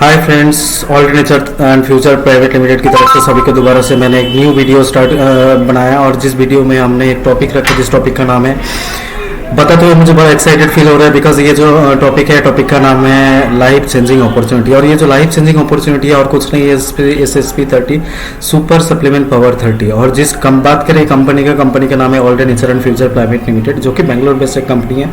Hi friends, Alternature and future private limited की तरफ से सभी को दोबारा से मैंने एक न्यू वीडियो बनाया और जिस वीडियो में हमने एक टॉपिक रखा जिस टॉपिक का नाम है बताते हुए मुझे बड़ा एक्साइटेड फील हो रहा है बिकॉज ये जो टॉपिक का नाम है लाइफ चेंजिंग अपॉर्चुनिटी। और ये जो लाइफ चेंजिंग अपॉर्चुनिटी है और कुछ नहीं है, SSP 30 सुपर सप्लीमेंट पावर 30। और जिस बात करें कंपनी का नाम है ऑल्टरनेचर एंड फ्यूचर प्राइवेट लिमिटेड, जो कि बेंगलोर बेस्ड एक कंपनी है।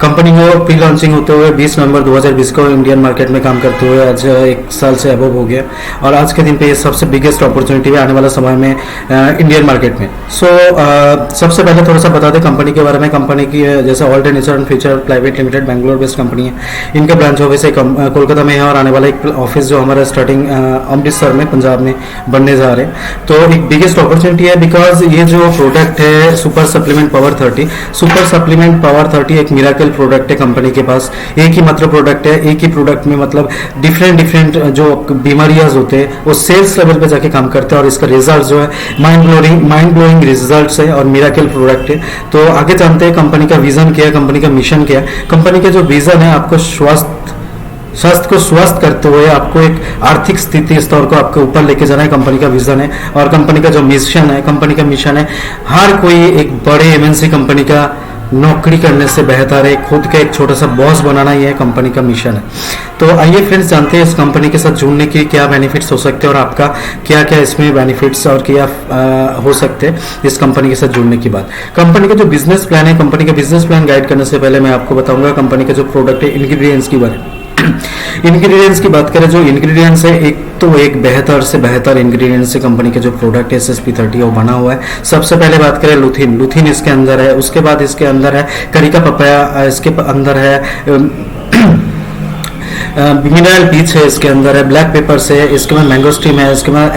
कंपनी को प्री लॉन्चिंग होते हुए 20 नवंबर 2020 को इंडियन मार्केट में काम करते हुए आज 1 साल से अबव हो गया और आज के दिन पे ये सबसे बिगेस्ट अपॉर्चुनिटी है आने वाला समय में इंडियन मार्केट में। सबसे पहले थोड़ा सा बता दें कंपनी के बारे में। कंपनी की जैसे Alternature and future private limited Bangalore based company है। इनका ब्रांच ऑफिस कोलकाता में है और आने वाला एक ऑफिस जो हमारा स्टार्टिंग अमृतसर में पंजाब में बनने जा रहे हैं। तो एक बिगेस्ट अपॉर्चुनिटी है बिकॉज ये जो प्रोडक्ट है super supplement power 30, super supplement power 30 एक मिराकल प्रोडक्ट है। कंपनी के पास एक ही मात्र प्रोडक्ट है। एक ही प्रोडक्ट में मतलब डिफरेंट जो बीमारियां होते हैं वो सेल्स लेवल पे जाके काम करते हैं और इसका रिजल्ट जो है माइंड ब्लोइंग रिजल्ट्स है और मिराकल प्रोडक्ट है। तो आगे जानते हैं कंपनी का विजन क्या है, कंपनी का मिशन क्या है। कंपनी का जो विजन है आपको स्वास्थ्य को स्वस्थ करते हुए आपको एक आर्थिक स्थिति स्तर को आपके ऊपर लेके जाना है, कंपनी का विजन है। और कंपनी का जो मिशन है, कंपनी का मिशन है हर कोई एक बड़े MNC कंपनी का नौकरी करने से बेहतर है खुद का एक छोटा सा बॉस बनाना, यह कंपनी का मिशन है। तो आइए फ्रेंड्स जानते हैं इस कंपनी के साथ जुड़ने के क्या बेनिफिट्स हो सकते हैं और आपका क्या क्या इसमें बेनिफिट्स और क्या हो सकते हैं इस कंपनी के साथ जुड़ने के बाद। कंपनी का जो बिजनेस प्लान है, कंपनी का बिजनेस प्लान गाइड करने से पहले मैं आपको बताऊंगा कंपनी का जो प्रोडक्ट है इंग्रेडिएंट्स के बारे में। इंग्रेडिएंट्स की बात करें, जो इंग्रेडिएंट्स है एक बेहतर से बेहतर इंग्रेडिएंट्स से कंपनी का जो प्रोडक्ट है SSP 30 वो बना हुआ है। सबसे पहले बात करें लुथिन इसके अंदर है। उसके बाद इसके अंदर है करिका पपाया, इसके अंदर है मिनरल पीच है, इसके अंदर है ब्लैक पेपर्स है, इसके बाद मैंगोस्टीम है, इसके बाद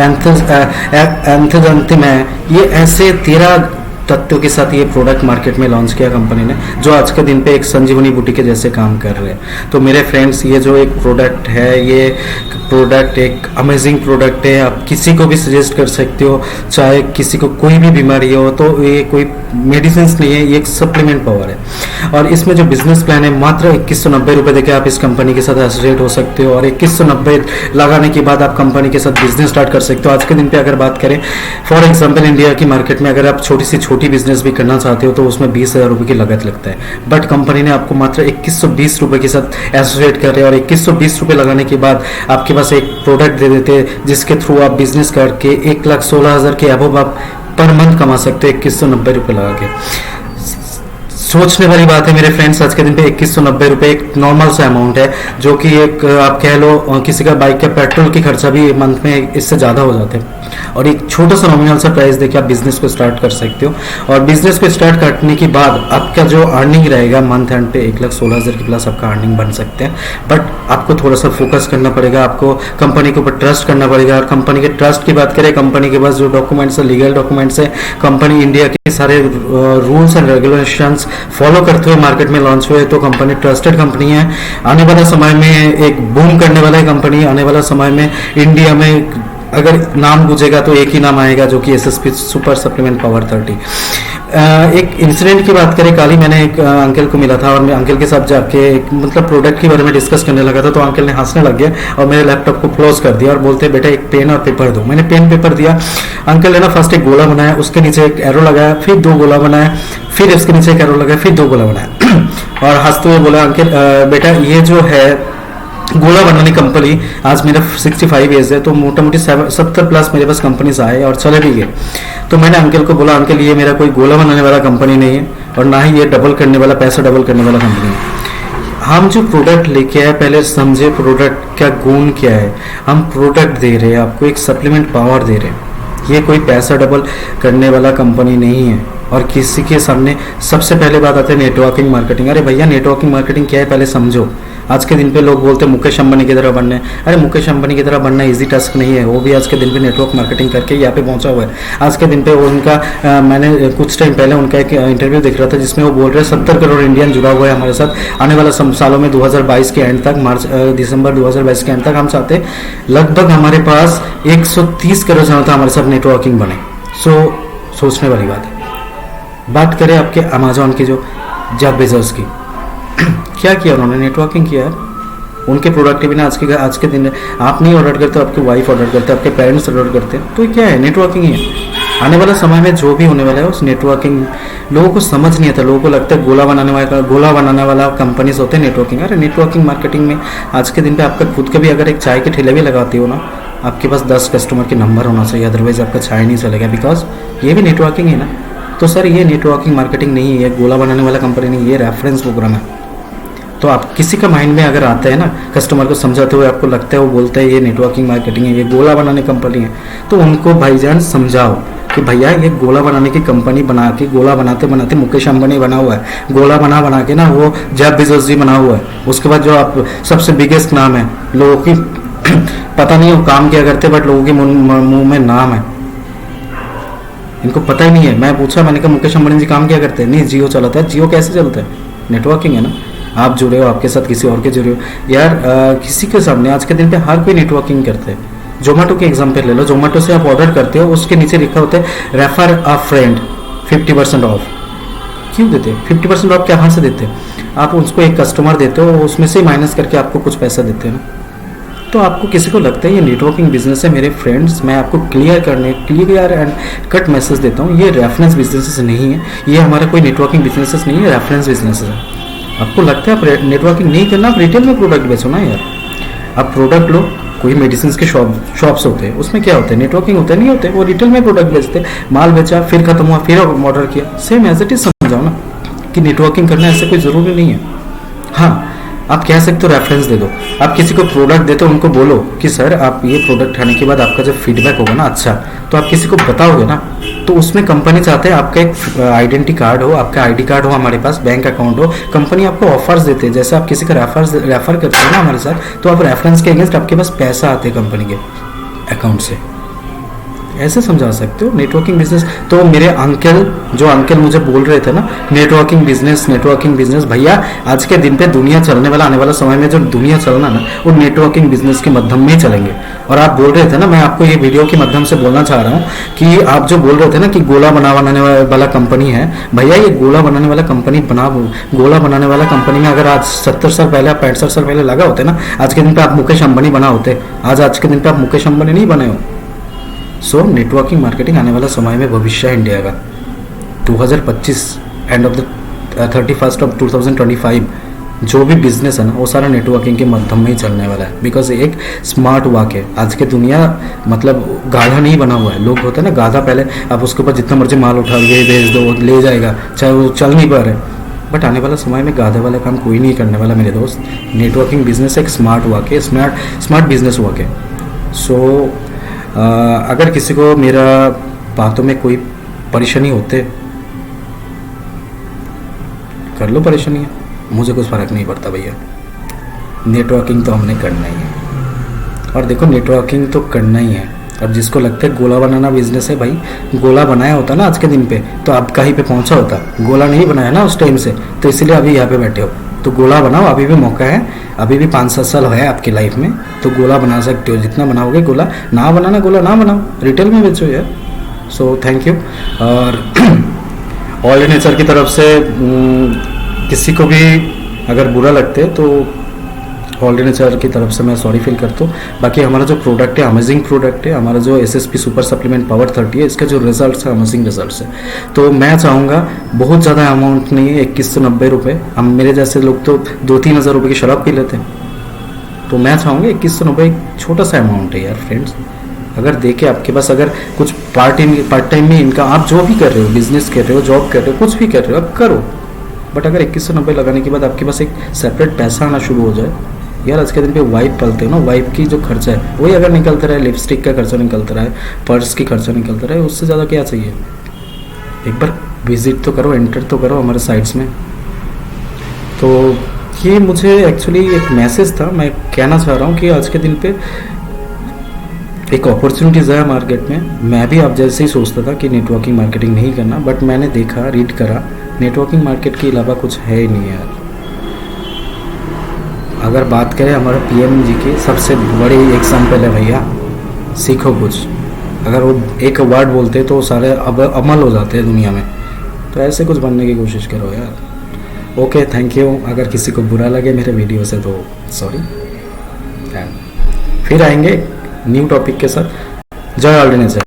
एंथेजंथिम है। ये ऐसे 13 तत्वों के साथ ये प्रोडक्ट मार्केट में लॉन्च किया कंपनी ने, जो आज के दिन पे एक संजीवनी बूटी के जैसे काम कर रहे हैं। तो मेरे फ्रेंड्स, ये जो एक प्रोडक्ट है, ये प्रोडक्ट एक अमेजिंग प्रोडक्ट है। आप किसी को भी सजेस्ट कर सकते हो, चाहे किसी को कोई भी बीमारी हो। तो ये कोई मेडिसिन नहीं है, ये एक सप्लीमेंट पावर है। और इसमें जो बिजनेस प्लान है मात्र 2190 रुपये देके आप इस कंपनी के साथ एसोसिएट हो सकते हो और 2190 लगाने के बाद आप कंपनी के साथ बिजनेस स्टार्ट कर सकते हो। आज के दिन पे अगर बात करें, फॉर एग्जाम्पल इंडिया की मार्केट में अगर आप छोटी बिजनेस भी करना चाहते हो तो उसमें 20,000 रुपये की लागत लगता है। बट कंपनी ने आपको मात्र 2120 रुपये के साथ एसोसिएट कर रहे हैं और 2120 रुपये लगाने के बाद आपके पास एक प्रोडक्ट दे देते हैं जिसके थ्रू आप बिजनेस करके 1,16,000 के अबव आप पर मंथ कमा सकते हैं 2190 रुपये लगा के। सोचने वाली बात है मेरे फ्रेंड्स, आज के दिन पे 2190 रुपये एक नॉर्मल सा अमाउंट है, जो कि एक आप कह लो किसी का बाइक का पेट्रोल की खर्चा भी मंथ में इससे ज़्यादा हो जाते हैं। और एक छोटा सा नॉमिनल सा प्राइस देके आप बिजनेस को स्टार्ट कर सकते हो। और बिजनेस को स्टार्ट करने के बाद आपका जो अर्निंग रहेगा मंथ एंड पे 1,16,000 के प्लस आपका अर्निंग बन सकते हैं। बट आपको थोड़ा सा फोकस करना पड़ेगा, आपको कंपनी के ऊपर ट्रस्ट करना पड़ेगा। और कंपनी के ट्रस्ट की बात करें, कंपनी के पास जो डॉक्यूमेंट्स है, लीगल डॉक्यूमेंट्स है, कंपनी इंडिया के सारे रूल्स एंड रेगुलेशंस फॉलो करते हुए मार्केट में लॉन्च हुए, तो कंपनी ट्रस्टेड कंपनी है। आने वाला समय में एक बूम करने वाला है कंपनी। आने वाला समय में इंडिया में अगर नाम पूछेगा तो एक ही नाम आएगा, जो कि SSP सुपर सप्लीमेंट पावर 30। एक इंसिडेंट की बात करें, कल ही मैंने एक अंकल को मिला था और मैं अंकल के साथ जाके मतलब प्रोडक्ट के बारे में डिस्कस करने लगा था। तो अंकल ने हंसने लग गया और मेरे लैपटॉप को क्लोज कर दिया और बोलते बेटा एक पेन और पेपर दो। मैंने पेन पेपर दिया। अंकल ने ना फर्स्ट एक गोला बनाया, उसके नीचे एक एरो लगाया, फिर 2 गोला बनाया, फिर इसके नीचे एक एरो लगाया, फिर 2 गोला बनाया और हंसते हुए बोला अंकल बेटा ये जो है गोला बनाने कंपनी, आज मेरा 65 एज है तो मोटा मोटी 70 प्लस मेरे पास कंपनीज आए और चले भी गए। तो मैंने अंकल को बोला अंकल ये मेरा कोई गोला बनाने वाला कंपनी नहीं है और ना ही ये डबल करने वाला, पैसा डबल करने वाला कंपनी है। हम जो प्रोडक्ट लेके आए पहले समझे प्रोडक्ट का गुण क्या है। हम प्रोडक्ट दे रहे हैं आपको, एक सप्लीमेंट पावर दे रहे हैं। ये कोई पैसा डबल करने वाला कंपनी नहीं है। और किसी के सामने सबसे पहले बात आती है नेटवर्किंग मार्केटिंग। अरे भैया नेटवर्किंग मार्केटिंग क्या है पहले समझो। आज के दिन पे लोग बोलते हैं मुकेश अंबानी की तरह बनना है। अरे मुकेश अंबानी की तरह बनना इजी टास्क नहीं है। वो भी आज के दिन पे नेटवर्क मार्केटिंग करके यहाँ पे पहुंचा हुआ है। आज के दिन पे उनका मैंने कुछ टाइम पहले उनका एक इंटरव्यू देख रहा था जिसमें वो बोल रहे हैं 70 करोड़ इंडियन जुड़ा हुआ है हमारे साथ। आने वाला सालों में 2022 के एंड तक, दिसंबर 2022 के एंड तक हम चाहते लगभग हमारे पास 130 करोड़ जनता हमारे साथ नेटवर्किंग बने। सोचने वाली बात है। बात करें आपके अमेजोन की, जो जेफ बेजोस की क्या किया उन्होंने, नेटवर्किंग किया। उनके प्रोडक्ट भी ना आज के दिन में आप नहीं ऑर्डर करते, आपकी वाइफ ऑर्डर करते, आपके पेरेंट्स ऑर्डर करते हैं, तो ये क्या है, नेटवर्किंग ही है। आने वाला समय में जो भी होने वाला है उस नेटवर्किंग, लोगों को समझ नहीं आता, लोगों को लगता है गोला बनाने वाला कंपनीज होते हैं नेटवर्किंग। अरे नेटवर्किंग मार्केटिंग में आज के दिन पे आपका खुद का भी अगर एक चाय के ठेले भी लगाती हो ना, आपके पास 10 कस्टमर के नंबर होना चाहिए, अदरवाइज आपका चाय नहीं चलेगा, बिकॉज ये भी नेटवर्किंग है ना। तो सर ये नेटवर्किंग मार्केटिंग नहीं है, गोला बनाने वाला कंपनी नहीं, ये रेफरेंस प्रोग्राम है। तो आप किसी का माइंड में अगर आता है ना, कस्टमर को समझाते हुए आपको लगता है, वो बोलता है ये नेटवर्किंग मार्केटिंग है, ये गोला बनाने कंपनी है, तो उनको भाईजान समझाओ कि भैया ये गोला बनाने की कंपनी बना के, गोला बनाते बनाते मुकेश अंबानी बना हुआ है, गोला बना के ना वो जेफ बेजोस जी बना हुआ है। उसके बाद जो आप सबसे बिगेस्ट नाम है, लोगों की पता नहीं वो काम क्या करते, बट लोगों के मुंह में नाम है, इनको पता ही नहीं है। मैं पूछा, मैंने कहा मुकेश अंबानी जी काम क्या करते हैं? नहीं, जियो चलाता है। जियो कैसे चलता है? नेटवर्किंग है ना। आप जुड़े हो, आपके साथ किसी और के जुड़े हो यार, किसी के सामने आज के दिन पे हर कोई नेटवर्किंग करते हैं। जोमेटो के एग्जाम्पल ले लो, जोमेटो से आप ऑर्डर करते हो, उसके नीचे लिखा होता है रेफर अ फ्रेंड 50% ऑफ। क्यों देते हैं 50% ऑफ? क्या, कहाँ से देते हैं? आप उसको एक कस्टमर देते हो, उसमें से माइनस करके आपको कुछ पैसा देते हैं ना। तो आपको किसी को लगता है ये नेटवर्किंग बिजनेस है, मेरे फ्रेंड्स, मैं आपको क्लियर एंड कट मैसेज देता हूँ, ये रेफरेंस बिजनेसेस नहीं है, ये हमारा कोई नेटवर्किंग बिजनेसेस नहीं है, रेफरेंस बिजनेस है। आपको लगता है आप नेटवर्किंग नहीं करना, आप रिटेल में प्रोडक्ट बेचो ना यार। आप प्रोडक्ट लो, कोई मेडिसिन के शॉप्स होते हैं, उसमें क्या होता है, नेटवर्किंग होता है, नहीं होते, वो रिटेल में प्रोडक्ट बेचते हैं, माल बेचा, फिर खत्म हुआ, फिर ऑर्डर किया, सेम एज इट इज समझाओ ना कि नेटवर्किंग करना ऐसे कोई ज़रूरी नहीं है। हाँ, आप कह सकते हो रेफरेंस दे दो, आप किसी को प्रोडक्ट देते हो, उनको बोलो कि सर आप ये प्रोडक्ट खाने के बाद आपका जब फीडबैक होगा ना अच्छा, तो आप किसी को बताओगे ना, तो उसमें कंपनी चाहते हैं आपका एक आइडेंटिटी कार्ड हो, आपका आईडी कार्ड हो हमारे पास, बैंक अकाउंट हो, कंपनी आपको ऑफर्स देते हैं। जैसे आप किसी का रेफर करते हो ना हमारे साथ, तो आप रेफरेंस के अगेंस्ट आपके पास पैसा आते हैं कंपनी के अकाउंट से। ऐसे समझा सकते हो नेटवर्किंग बिजनेस। तो मेरे अंकल मुझे बोल रहे थे ना नेटवर्किंग बिजनेस, भैया आज के दिन पे दुनिया चलने वाला, आने वाला समय में जो दुनिया चलना ना, वो नेटवर्किंग बिजनेस के माध्यम में ही चलेंगे। और आप बोल रहे थे ना, मैं आपको ये वीडियो के माध्यम से बोलना चाह रहा हूँ कि आप जो बोल रहे थे ना कि गोला बनाने वाला कंपनी है, भैया ये गोला बनाने वाला कंपनी में अगर आज 70 साल पहले, 65 साल पहले लगा होते ना, आज के दिन पे आप मुकेश अंबानी बना होते। आज के दिन पे आप मुकेश अंबानी नहीं बने हो। सो नेटवर्किंग मार्केटिंग आने वाला समय में भविष्य है इंडिया का। 2025 end of the 31st of 2025 जो भी बिजनेस है ना, वो सारा नेटवर्किंग के माध्यम में ही चलने वाला है। बिकॉज एक स्मार्ट वर्क है। आज के दुनिया मतलब गाधा नहीं बना हुआ है। लोग होते हैं ना गाधा, पहले आप उसके ऊपर जितना मर्जी माल उठा के भेज दो, ले जाएगा, चाहे वो चल नहीं पा रहे। बट आने वाला समय में गाधे वाला काम कोई नहीं करने वाला मेरे दोस्त। नेटवर्किंग बिजनेस एक स्मार्ट वर्क है, स्मार्ट बिजनेस वर्क है। सो अगर किसी को मेरा बातों में कोई परेशानी होते, कर लो परेशानी है, मुझे कुछ फ़र्क नहीं पड़ता भैया। नेटवर्किंग तो हमने करना ही है। और देखो नेटवर्किंग तो करना ही है। और जिसको लगता है गोला बनाना बिजनेस है, भाई गोला बनाया होता ना आज के दिन पे, तो आप कहीं पे पहुंचा होता। गोला नहीं बनाया ना उस टाइम से, तो इसीलिए अभी यहाँ पे बैठे हो। तो गोला बनाओ, अभी भी मौका है, अभी भी 5-7 साल है आपकी लाइफ में, तो गोला बना सकते हो। जितना बनाओगे गोला, ना बनाना गोला ना बनाओ, रिटेल में बेचो यार। So thank you. और ऑल इन नेचर की तरफ से किसी को भी अगर बुरा लगते तो ऑल इन नेचर की तरफ से मैं सॉरी फील करता हूँ। बाकी हमारा जो प्रोडक्ट है अमेजिंग प्रोडक्ट है, हमारा जो SSP सुपर सप्लीमेंट पावर 30 है, इसका जो रिजल्ट्स है अमेजिंग रिजल्ट्स है। तो मैं चाहूँगा, बहुत ज़्यादा अमाउंट नहीं है, 2190 रुपये। हम मेरे जैसे लोग तो 2-3 हज़ार रुपये की शराब पी लेते हैं। तो मैं चाहूँगा 2190 एक छोटा सा अमाउंट है यार फ्रेंड्स। अगर देखे आपके पास अगर कुछ पार्ट टाइम में इनका, आप जो भी कर रहे हो, बिजनेस कर रहे हो, जॉब कर रहे हो, कुछ भी कर रहे हो, आप करो। बट अगर 2190 लगाने के बाद आपके पास एक सेपरेट पैसा आना शुरू हो जाए यार। आज के दिन पे वाइफ पलते हो ना, वाइफ की जो खर्चा है वही अगर निकलता रहे, लिपस्टिक का खर्चा निकलता रहे, पर्स की खर्चा निकलता रहे, उससे ज़्यादा क्या चाहिए। एक बार विजिट तो करो, एंटर तो करो हमारे साइट्स में। तो ये मुझे एक्चुअली एक मैसेज था, मैं कहना चाह रहा हूँ कि आज के दिन पे एक अपॉर्चुनिटीज़ है मार्केट में। मैं भी आप जैसे ही सोचता था कि नेटवर्किंग मार्केटिंग नहीं करना, बट मैंने देखा, रीड करा, नेटवर्किंग मार्केट के अलावा कुछ है ही नहीं यार। अगर बात करें हमारे PM जी की, सबसे बड़ी एग्जाम्पल है भैया, सीखो कुछ। अगर वो एक वर्ड बोलते तो सारे अब अमल हो जाते हैं दुनिया में। तो ऐसे कुछ बनने की कोशिश करो यार। Okay, thank you. अगर किसी को बुरा लगे मेरे वीडियो से तो सॉरी। एंड फिर आएंगे न्यू टॉपिक के साथ। जय ऑर्डिनेशन।